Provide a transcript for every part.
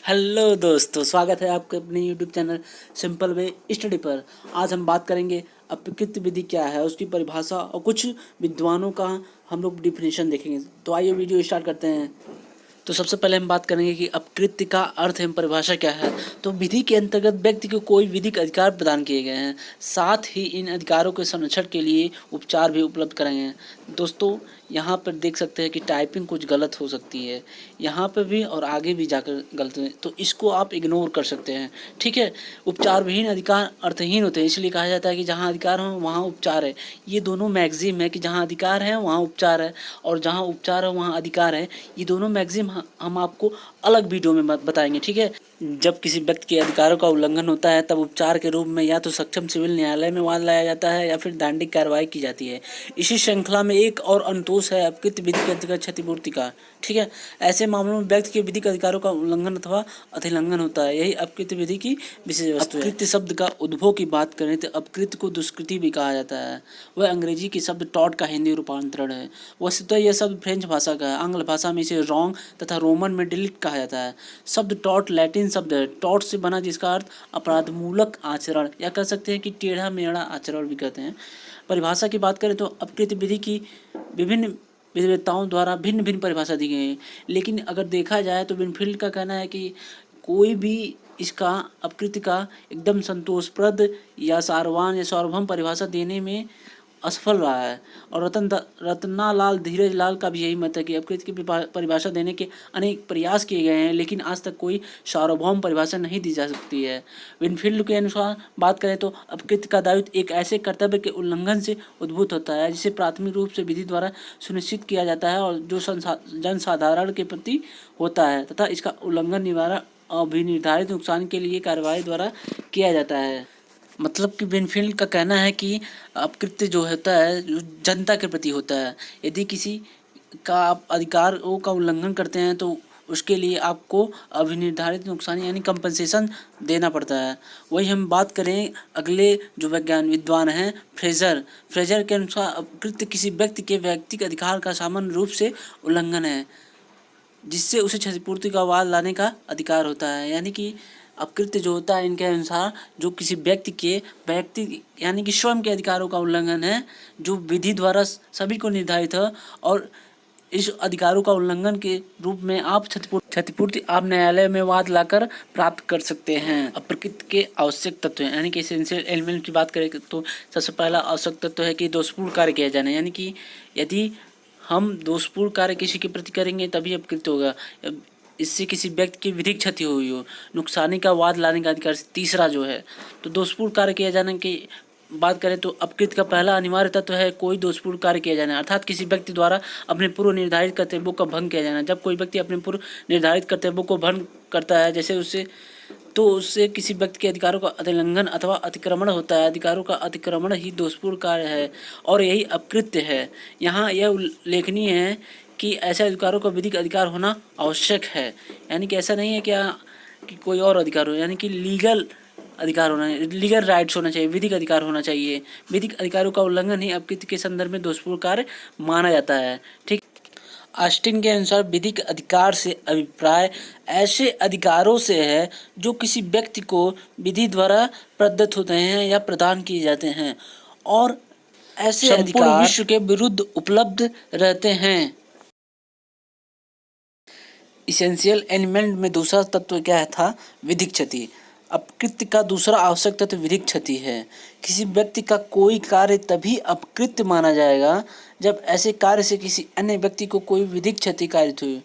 Hello दोस्तों, स्वागत है आपके अपने YouTube channel simple way study पर। आज हम बात करेंगे अपकृत विधि क्या है, उसकी परिभाषा और कुछ विद्वानों का हम लोग डिफिनेशन देखेंगे। तो आइए वीडियो स्टार्ट करते हैं। तो सबसे पहले हम बात करेंगे कि अपकृत्य का अर्थ एवं परिभाषा क्या है। तो विधि के अंतर्गत व्यक्ति को कोई विधिक अधिकार प्रदान किए गए हैं, साथ ही इन अधिकारों के संरक्षण के लिए उपचार भी उपलब्ध कराए। दोस्तों यहाँ पर देख सकते हैं कि टाइपिंग कुछ गलत हो सकती है, यहाँ पर भी और आगे भी जाकर गलत है, तो इसको आप इग्नोर कर सकते हैं। ठीक है। उपचार विहीन अधिकार अर्थहीन होते हैं, इसलिए कहा जाता है कि जहाँ अधिकार हो वहाँ उपचार है। ये दोनों मैक्सिम है कि जहाँ अधिकार है वहाँ उपचार है, और जहाँ उपचार है वहाँ अधिकार है। ये दोनों मैक्सिम हम आपको अलग वीडियो में बताएंगे। ठीक है। जब किसी व्यक्ति के अधिकारों का उल्लंघन होता है तब उपचार के रूप में या तो सक्षम सिविल न्यायालय में वाद लाया जाता है या फिर दंडिक कार्रवाई की जाती है। इसी श्रृंखला में एक और अनुतोष है अपकृत्य विधि के अंतर्गत क्षतिपूर्ति का। ठीक है। ऐसे मामलों में व्यक्ति के विधिक अधिकारों का उल्लंघन अथवा अतिलंघन होता है, यही अपकृत्य विधि की विशेष वस्तु है। अपकृत्य शब्द का उद्भव की बात करें तो अपकृत्य को दुष्कृति भी कहा जाता है। वह अंग्रेजी के शब्द टॉट का हिंदी रूपांतरण है। वस्तुतः यह शब्द फ्रेंच भाषा का है। आंग्ल भाषा में इसे रॉन्ग तथा रोमन में डिलिक्ट कहा जाता है। शब्द टॉट लैटिन शब्द है, टॉट से बना, जिसका अर्थ अपराधमूलक आचरण या कह सकते हैं कि टेढ़ा मेढ़ा आचरण भी कहते हैं। परिभाषा की बात करें तो अपकृत्य विधि की विभिन्न विद्वताओं द्वारा भिन्न भिन्न परिभाषा दी गई है, लेकिन अगर देखा जाए तो विनफील्ड का कहना है कि कोई भी इसका अपकृत्य का एकदम संतोषप्रद या सारवान या सार्वभौम परिभाषा देने में असफल रहा है। और रत्नालाल धीरज लाल का भी यही मत है कि अपकृत्य की परिभाषा देने के अनेक प्रयास किए गए हैं, लेकिन आज तक कोई सार्वभौम परिभाषा नहीं दी जा सकती है। विनफील्ड के अनुसार बात करें तो अपकृत्य का दायित्व एक ऐसे कर्तव्य के उल्लंघन से उद्भूत होता है जिसे प्राथमिक रूप से विधि द्वारा सुनिश्चित किया जाता है और जो जनसाधारण के प्रति होता है, तथा इसका उल्लंघन निवारण अभिनिर्धारित नुकसान के लिए कार्रवाई द्वारा किया जाता है। मतलब कि विनफील्ड का कहना है कि अपकृत्य जो होता है जो जनता के प्रति होता है। यदि किसी का आप अधिकारों का उल्लंघन करते हैं तो उसके लिए आपको अभिनिर्धारित नुकसान यानी कंपनसेशन देना पड़ता है। वही हम बात करें अगले जो विद्वान हैं फ्रेजर के अनुसार अपकृत्य किसी व्यक्ति के व्यक्तिगत अधिकार का सामान्य रूप से उल्लंघन है, जिससे उसे क्षतिपूर्ति का वाद लाने का अधिकार होता है। यानी कि अपकृत्य जो होता है इनके अनुसार जो किसी व्यक्ति यानी कि स्वयं के अधिकारों का उल्लंघन है, जो विधि द्वारा सभी को निर्धारित है, और इस अधिकारों का उल्लंघन के रूप में आप क्षतिपूर्ति आप न्यायालय में वाद लाकर प्राप्त कर सकते हैं। अपकृत्य के आवश्यक तत्व हैं, यानी कि एसेंशियल एलिमेंट की बात करें तो सबसे पहला आवश्यक तत्व है कि दोषपूर्ण कार्य किया जाना। यानी कि यदि हम दोषपूर्ण कार्य किसी के प्रति करेंगे तभी अपकृत्य होगा। इससे किसी व्यक्ति की विधिक क्षति हुई हो, नुकसानी का वाद लाने का अधिकार। तीसरा जो है तो दोषपूर्ण कार्य किया जाने की बात करें तो अपकृत्य का पहला अनिवार्य तत्व है कोई दोषपूर्ण कार्य किया जाना, अर्थात किसी व्यक्ति द्वारा अपने पूर्व निर्धारित कर्तव्यों का भंग किया जाना। जब कोई व्यक्ति अपने पूर्व निर्धारित कर्तव्यों को भंग करता है जैसे उससे किसी व्यक्ति के अधिकारों का अतिलंघन अथवा अतिक्रमण होता है। अधिकारों का अतिक्रमण ही दोषपूर्ण कार्य है और यही अपकृत्य है। यहाँ यह उल्लेखनीय है कि ऐसे अधिकारों का विधिक अधिकार होना आवश्यक है, यानी कि ऐसा नहीं है कि कोई और अधिकार हो, यानी कि लीगल अधिकार होना, लीगल राइट्स होना चाहिए, विधिक अधिकार होना चाहिए। विधिक अधिकारों का उल्लंघन ही अपकृत्य के संदर्भ में दोषपूर्ण कार्य माना जाता है। ठीक। ऑस्टिन के अनुसार विधिक अधिकार से अभिप्राय ऐसे अधिकारों से है जो किसी व्यक्ति को विधि द्वारा प्रदत्त होते हैं या प्रदान किए जाते हैं और ऐसे अधिकार विश्व के विरुद्ध उपलब्ध रहते हैं। इसेंशियल एलिमेंट में दूसरा तत्व क्या था? विधिक क्षति। अपकृत्य का दूसरा आवश्यक तत्व विधिक क्षति है। किसी व्यक्ति का कोई कार्य तभी अपकृत्य माना जाएगा जब ऐसे कार्य से किसी अन्य व्यक्ति को कोई विधिक क्षति कारित हुई,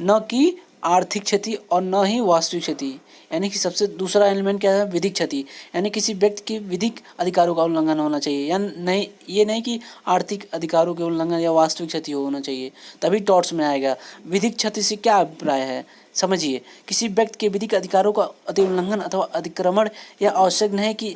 न कि आर्थिक क्षति और न ही वास्तविक क्षति। यानी कि सबसे दूसरा एलिमेंट क्या है? विधिक क्षति। यानी किसी व्यक्ति के विधिक अधिकारों का उल्लंघन होना चाहिए, या नहीं, ये नहीं कि आर्थिक अधिकारों के उल्लंघन या वास्तविक क्षति होना चाहिए, तभी टॉर्ट्स में आएगा। विधिक क्षति से क्या अभिप्राय है समझिए। किसी व्यक्ति के विधिक अधिकारों का अति उल्लंघन अथवा अतिक्रमण यह आवश्यक नहीं कि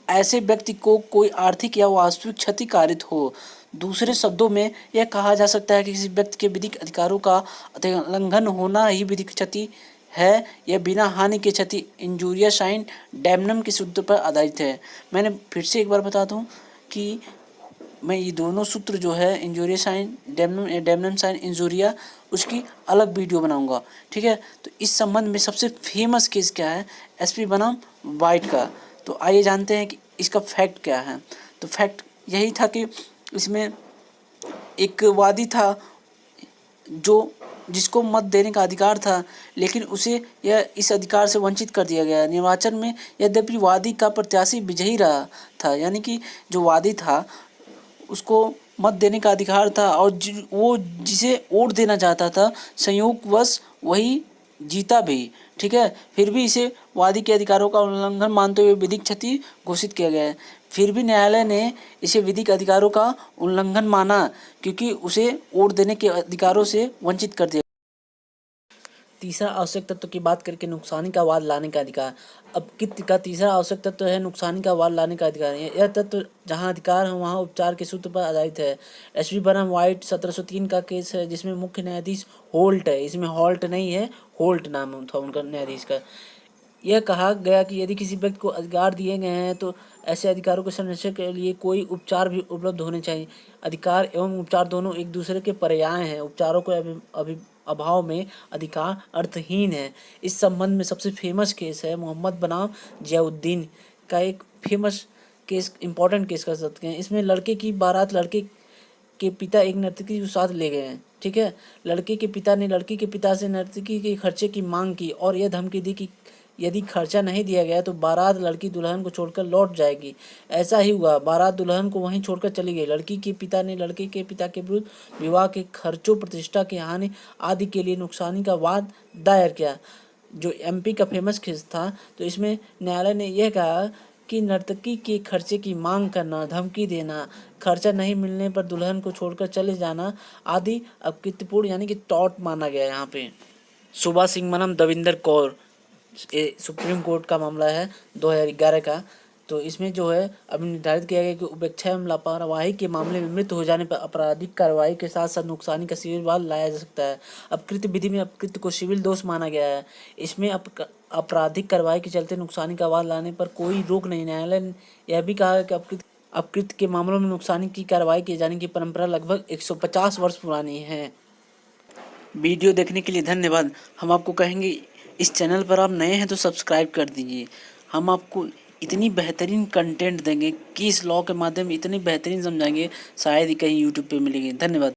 ऐसे व्यक्ति को कोई आर्थिक या वास्तविक क्षति कारित हो। दूसरे शब्दों में यह कहा जा सकता है कि किसी व्यक्ति के विधिक अधिकारों का उल्लंघन होना ही विधिक क्षति है। यह बिना हानि के क्षति इंजूरिया साइन डैमनम के सूत्र पर आधारित है। मैंने फिर से एक बार बता दूं कि मैं ये दोनों सूत्र जो है इंजूरिया साइन डैमनम साइन इंजूरिया उसकी अलग वीडियो बनाऊंगा, ठीक है। तो इस संबंध में सबसे फेमस केस क्या है, एसपी बनाम वाइट का। तो आइए जानते हैं कि इसका फैक्ट क्या है। तो फैक्ट यही था कि इसमें एक वादी था जो जिसको मत देने का अधिकार था, लेकिन उसे यह इस अधिकार से वंचित कर दिया गया निर्वाचन में। यद्यपि वादी का प्रत्याशी विजयी रहा था, यानी कि जो वादी था उसको मत देने का अधिकार था और वो जिसे वोट देना चाहता था संयोगवश वही जीता भी, ठीक है। फिर भी इसे वादी के अधिकारों का उल्लंघन मानते हुए विधिक क्षति घोषित किया गया है। फिर भी न्यायालय ने इसे विधिक अधिकारों का उल्लंघन माना, क्योंकि उसे वोट देने के अधिकारों से वंचित कर दिया। तीसरा आवश्यक तत्व की बात करके नुकसानी का वाद लाने का अधिकार। अब कित का तीसरा आवश्यक तत्व है नुकसानी का वाद लाने का अधिकार। यह तत्व जहां अधिकार है वहां उपचार के सूत्र पर आधारित है। एसपी बनाम वाइट 1703 का केस है, जिसमें मुख्य न्यायाधीश होल्ट है, इसमें हॉल्ट नहीं है, होल्ट नाम था उनका न्यायाधीश का। यह कहा गया कि यदि किसी व्यक्ति को अधिकार दिए गए हैं तो ऐसे अधिकारों के संरक्षण के लिए कोई उपचार भी उपलब्ध होने चाहिए। अधिकार एवं उपचार दोनों एक दूसरे के पर्याय हैं। उपचारों के अभाव में अधिकार अर्थहीन है। इस संबंध में सबसे फेमस केस है मोहम्मद बनाम जियाउद्दीन का, एक फेमस केस, इम्पोर्टेंट केस कर सकते हैं। इसमें लड़के की बारात लड़के के पिता एक नर्तकी के साथ ले गए हैं, ठीक है। लड़के के पिता ने लड़की के पिता से नर्तकी के खर्चे की मांग की और यह धमकी दी कि यदि खर्चा नहीं दिया गया तो बारात लड़की दुल्हन को छोड़कर लौट जाएगी। ऐसा ही हुआ, बारात दुल्हन को वहीं छोड़कर चली गई। लड़की के पिता ने लड़के के पिता के विरुद्ध विवाह के खर्चों, प्रतिष्ठा की हानि आदि के लिए नुकसानी का वाद दायर किया, जो एमपी का फेमस केस था। तो इसमें न्यायालय ने यह कहा कि नर्तकी के खर्चे की मांग करना, धमकी देना, खर्चा नहीं मिलने पर दुल्हन को छोड़कर चले जाना आदि अपकृत्यपूर्ण यानी कि टॉर्ट माना गया। यहाँ पे सुभा सिंह बनाम दविंदर कौर, सुप्रीम कोर्ट का मामला है 2011 का। तो इसमें जो है अभी निर्धारित किया गया कि उपेक्षा एवं लापरवाही के मामले में मृत्यु हो जाने पर आपराधिक कार्रवाई के साथ साथ नुकसानी का सिविल वाद लाया जा सकता है। अपकृत्य विधि में अपकृत्य को सिविल दोष माना गया है। इसमें आपराधिक कार्रवाई के चलते नुकसानी का वाद लाने पर कोई रोक नहीं। न्यायालय ने यह भी कहा कि अपकृत्य के मामलों में नुकसानी की कार्रवाई किए जाने की परंपरा लगभग 150 वर्ष पुरानी है। वीडियो देखने के लिए धन्यवाद। हम आपको कहेंगे इस चैनल पर आप नए हैं तो सब्सक्राइब कर दीजिए। हम आपको इतनी बेहतरीन कंटेंट देंगे कि इस लॉ के माध्यम इतनी बेहतरीन समझाएंगे, शायद ही कहीं यूट्यूब पे मिलेंगे। धन्यवाद।